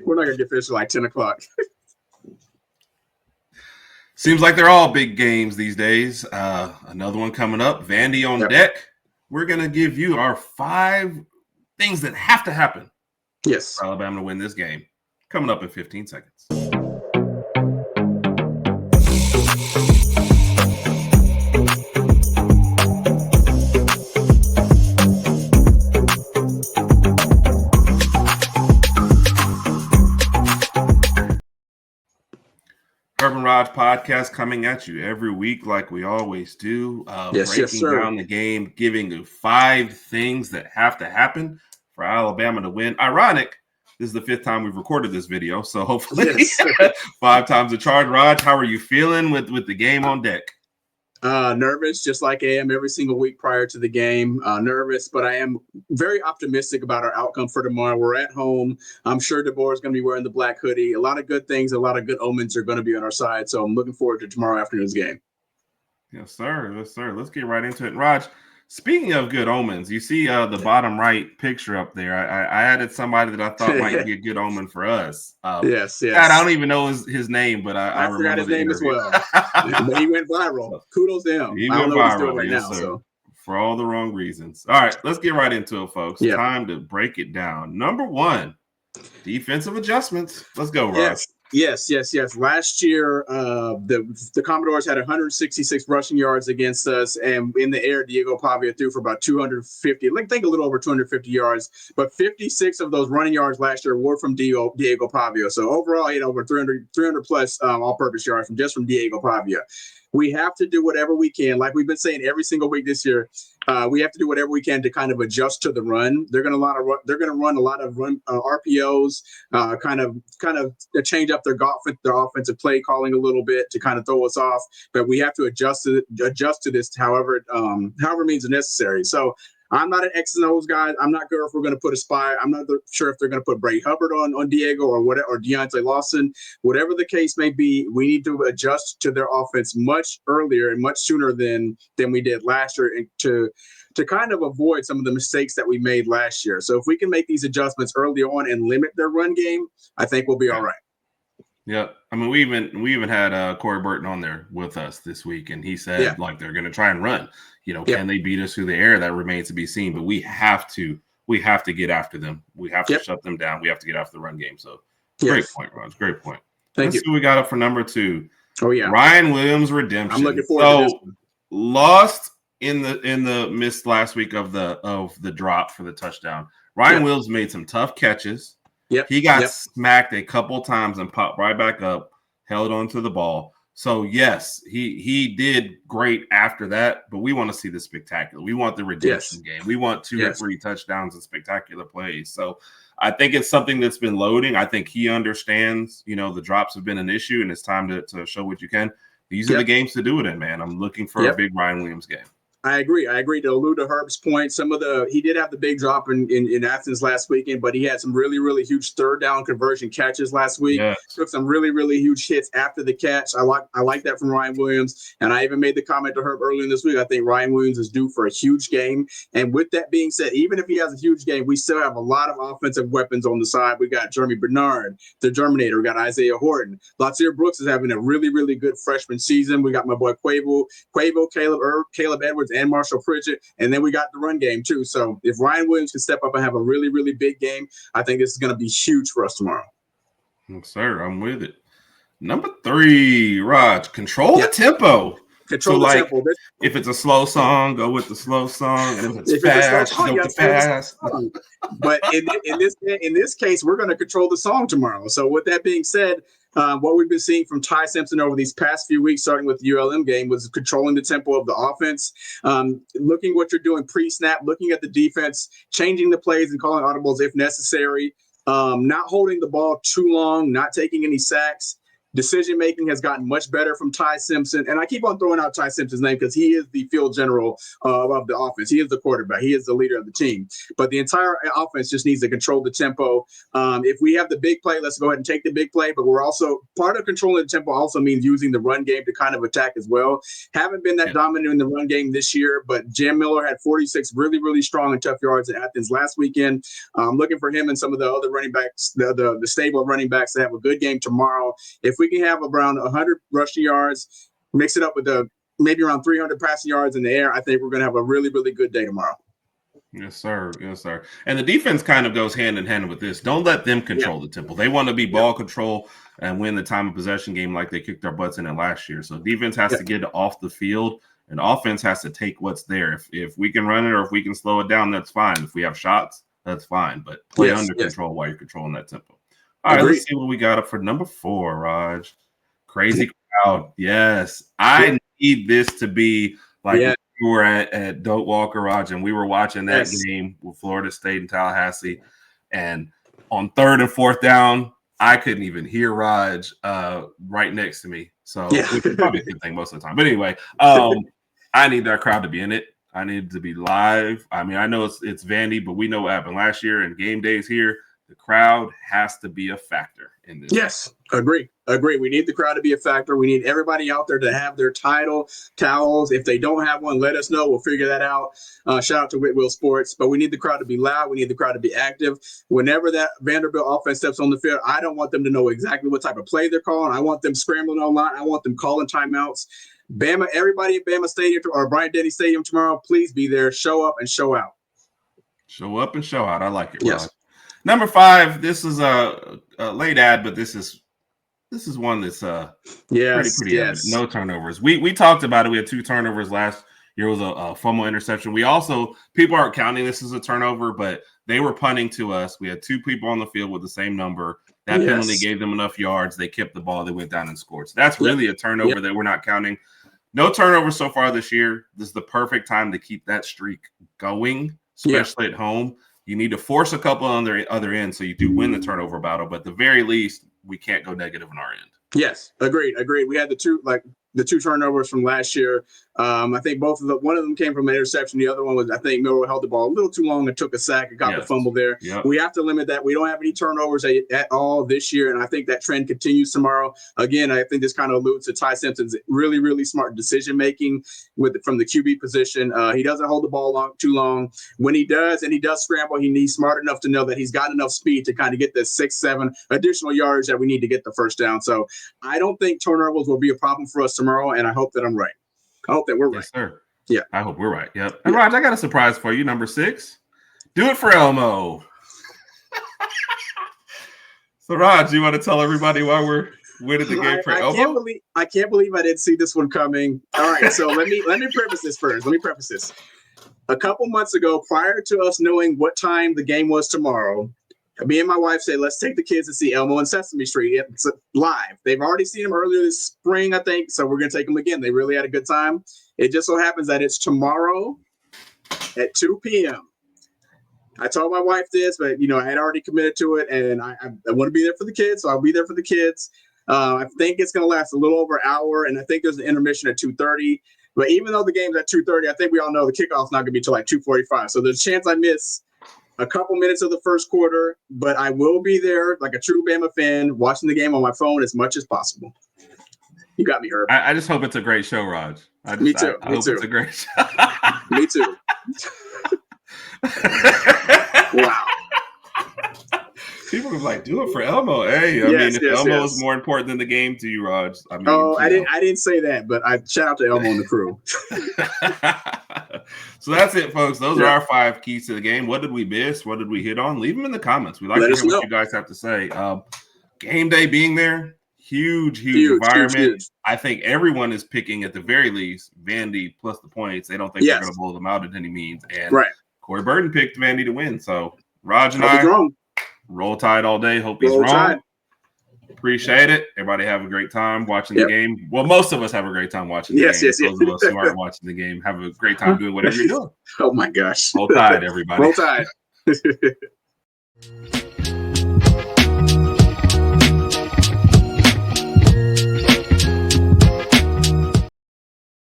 We're not going to get finished like 10 o'clock. Seems like they're all big games these days. Another one coming up, Vandy on deck. We're going to give you our 5 things that have to happen for Alabama to win this game. Coming up in 15 seconds. Herb and Rodg Podcast coming at you every week like we always do. Breaking down the game, giving you 5 things that have to happen for Alabama to win. Ironic, this is the 5th time we've recorded this video, so hopefully 5 times the charge. Raj, how are you feeling with the game on deck? Nervous, just like I am every single week prior to the game. Nervous, but I am very optimistic about our outcome for tomorrow. We're at home. I'm sure DeBoer is going to be wearing the black hoodie. A lot of good things, a lot of good omens are going to be on our side. So I'm looking forward to tomorrow afternoon's game. Yes, sir. Yes, sir. Let's get right into it. Raj, speaking of good omens, you see the bottom right picture up there. I added somebody that I thought might be a good omen for us. Yes. God, I don't even know his name, but I remember his name as well. But he went viral. Kudos to him. He went viral right now. So. For all the wrong reasons. All right, let's get right into it, folks. Time to break it down. Number 1, defensive adjustments. Let's go, Raj. Yes. Last year, the Commodores had 166 rushing yards against us, and in the air, Diego Pavia threw for about 250. I think a little over 250 yards, but 56 of those running yards last year were from Diego Pavia. So overall, he had over 300 plus all-purpose yards from Diego Pavia. We have to do whatever we can, like we've been saying every single week this year. We have to do whatever we can to kind of adjust to the run. They're going to run a lot of RPOs, kind of change up their offensive play calling a little bit to kind of throw us off. But we have to adjust to this, however means necessary. So I'm not an X and O's guy. I'm not sure if we're going to put a spy. I'm not sure if they're going to put Bray Hubbard on Diego or Deontay Lawson. Whatever the case may be, we need to adjust to their offense much earlier and much sooner than we did last year, and to kind of avoid some of the mistakes that we made last year. So if we can make these adjustments early on and limit their run game, I think we'll be all right. Yeah, I mean, we even had Corey Burton on there with us this week, and he said like they're going to try and run. Can they beat us through the air? That remains to be seen. But we have to get after them. We have to shut them down. We have to get after the run game. So great point, Raj. Great point. Let's see what we got up for number 2. Oh yeah, Ryan Williams redemption. I'm looking forward to this one. Lost in the mist last week of the drop for the touchdown. Ryan Williams made some tough catches. He got smacked a couple times and popped right back up, held on to the ball. So, yes, he did great after that, but we want to see the spectacular. We want the redemption game. We want 2 or 3 touchdowns and spectacular plays. So, I think it's something that's been loading. I think he understands, the drops have been an issue, and it's time to show what you can. These are the games to do it in, man. I'm looking for a big Ryan Williams game. I agree. To allude to Herb's point, he did have the big drop in Athens last weekend, but he had some really, really huge 3rd down conversion catches last week. Yes. Took some really, really huge hits after the catch. I like that from Ryan Williams. And I even made the comment to Herb earlier this week. I think Ryan Williams is due for a huge game. And with that being said, even if he has a huge game, we still have a lot of offensive weapons on the side. We got Jeremy Bernard, the Germinator. We got Isaiah Horton. Latsir Brooks is having a really, really good freshman season. We got my boy Quavo, Caleb Edwards, and Marshall Pritchett, and then we got the run game too. So if Ryan Williams can step up and have a really, really big game, I think this is going to be huge for us tomorrow. Yes, sir, I'm with it. Number 3, Raj, control the tempo. Control the tempo. If it's a slow song, go with the slow song, and if it's fast, go with the fast. But in this case, we're going to control the song tomorrow. So with that being said, what we've been seeing from Ty Simpson over these past few weeks, starting with the ULM game, was controlling the tempo of the offense, looking what you're doing pre-snap, looking at the defense, changing the plays and calling audibles if necessary, not holding the ball too long, not taking any sacks. Decision making has gotten much better from Ty Simpson, and I keep on throwing out Ty Simpson's name because he is the field general of the offense. He is the quarterback. He is the leader of the team. But the entire offense just needs to control the tempo. If we have the big play, let's go ahead and take the big play. But we're also part of controlling the tempo also means using the run game to kind of attack as well. Haven't been that dominant in the run game this year, but Jam Miller had 46 really, really strong and tough yards at Athens last weekend. I'm looking for him and some of the other running backs, the stable of running backs, to have a good game tomorrow. If we can have around 100 rushing yards, mix it up with maybe around 300 passing yards in the air, I think we're going to have a really, really good day tomorrow. Yes, sir. Yes, sir. And the defense kind of goes hand in hand with this. Don't let them control the tempo. They want to be ball control and win the time of possession game like they kicked our butts in it last year. So defense has to get off the field, and offense has to take what's there. If we can run it or if we can slow it down, that's fine. If we have shots, that's fine. But play under control while you're controlling that tempo. All right, let's see what we got up for number 4, Raj. Crazy crowd. Yes. I need this to be like we were at Doak Walker, Raj, and we were watching that game with Florida State and Tallahassee. And on 3rd and 4th down, I couldn't even hear Raj right next to me. So which is probably a good thing most of the time. But anyway, I need that crowd to be in it. I need it to be live. I mean, I know it's Vandy, but we know what happened last year and game days here. The crowd has to be a factor in this. Yes, agree. We need the crowd to be a factor. We need everybody out there to have their towels. If they don't have one, let us know. We'll figure that out. Shout out to Whitwell Sports. But we need the crowd to be loud. We need the crowd to be active. Whenever that Vanderbilt offense steps on the field, I don't want them to know exactly what type of play they're calling. I want them scrambling online. I want them calling timeouts. Bama, everybody at Bama Stadium or Bryant-Denny Stadium tomorrow, please be there. Show up and show out. Show up and show out. I like it, Rod. Yes. Number 5, this is a late ad, but this is one that's pretty evident. No turnovers. We talked about it. We had 2 turnovers last year. It was a fumble interception. We also, people aren't counting this as a turnover, but they were punting to us. We had 2 people on the field with the same number. That penalty gave them enough yards. They kept the ball. They went down and scored. So that's really a turnover that we're not counting. No turnovers so far this year. This is the perfect time to keep that streak going, especially at home. You need to force a couple on the other end so you do win the turnover battle. But at the very least, we can't go negative on our end. Yes, agreed. We had the 2 turnovers from last year. I think one of them came from an interception. The other one was, I think Miller held the ball a little too long and took a sack and got the fumble there. Yep. We have to limit that. We don't have any turnovers at all this year, and I think that trend continues tomorrow. Again, I think this kind of alludes to Ty Simpson's really, really smart decision-making from the QB position. He doesn't hold the ball too long. When he does, and he does scramble, he's smart enough to know that he's got enough speed to kind of get the 6-7 additional yards that we need to get the first down. So I don't think turnovers will be a problem for us tomorrow, and I hope that I'm right. I hope that we're right. Yes, sir. Yeah. I hope we're right. Yep. And Raj, I got a surprise for you. Number 6. Do it for Elmo. So Raj, you want to tell everybody why we're winning the game for Elmo? I can't believe I didn't see this one coming. All right. So let me preface this first. A couple months ago, prior to us knowing what time the game was tomorrow, me and my wife said, let's take the kids to see Elmo and Sesame Street. It's live. They've already seen him earlier this spring, I think, so we're going to take them again. They really had a good time. It just so happens that it's tomorrow at 2 p.m. I told my wife this, but, I had already committed to it, and I want to be there for the kids, so I'll be there for the kids. I think it's going to last a little over an hour, and I think there's an intermission at 2:30. But even though the game's at 2:30, I think we all know the kickoff's not going to be till like 2:45. So there's a chance I miss a couple minutes of the first quarter, but I will be there like a true Bama fan watching the game on my phone as much as possible. You got me, Herb. I just hope it's a great show, Raj. Me too. I hope it's a great show. Me too. Wow. People are like, do it for Elmo. Hey, I mean, if Elmo is more important than the game to you, Raj. I mean, I didn't say that, but I shout out to Elmo and the crew. So that's it, folks. Those are our 5 keys to the game. What did we miss? What did we hit on? Leave them in the comments. We like to hear what you guys have to say. Game day being there, huge environment. Huge. I think everyone is picking, at the very least, Vandy plus the points. They don't think they're going to blow them out at any means. And Corey Burton picked Vandy to win. So Raj and I roll Tide all day. Hope he's wrong. Tide. Appreciate it. Everybody have a great time watching the game. Well, most of us have a great time watching the game. Those of us who aren't watching the game have a great time doing whatever you're doing. Oh, my gosh. Roll Tide, everybody. Roll Tide.